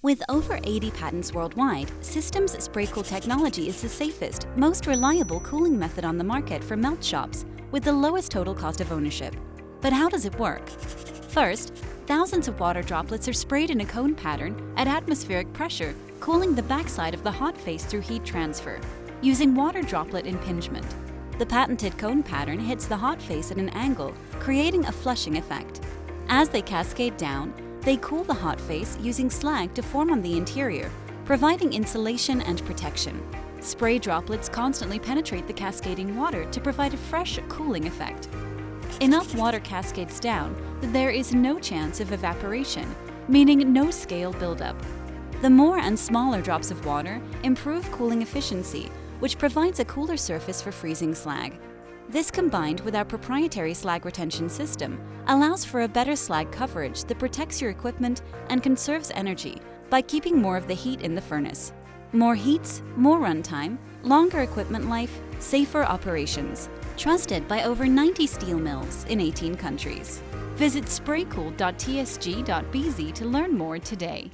With over 80 patents worldwide, System's SprayCool technology is the safest, most reliable cooling method on the market for melt shops, with the lowest total cost of ownership. But how does it work? First, thousands of water droplets are sprayed in a cone pattern at atmospheric pressure, cooling the backside of the hot face through heat transfer, using water droplet impingement. The patented cone pattern hits the hot face at an angle, creating a flushing effect. As they cascade down, they cool the hot face using slag to form on the interior, providing insulation and protection. Spray droplets constantly penetrate the cascading water to provide a fresh, cooling effect. Enough water cascades down that there is no chance of evaporation, meaning no scale buildup. The more and smaller drops of water improve cooling efficiency, which provides a cooler surface for freezing slag. This, combined with our proprietary slag retention system, allows for a better slag coverage that protects your equipment and conserves energy by keeping more of the heat in the furnace. More heats, more runtime, longer equipment life, safer operations. Trusted by over 90 steel mills in 18 countries. Visit spraycool.tsg.bz to learn more today.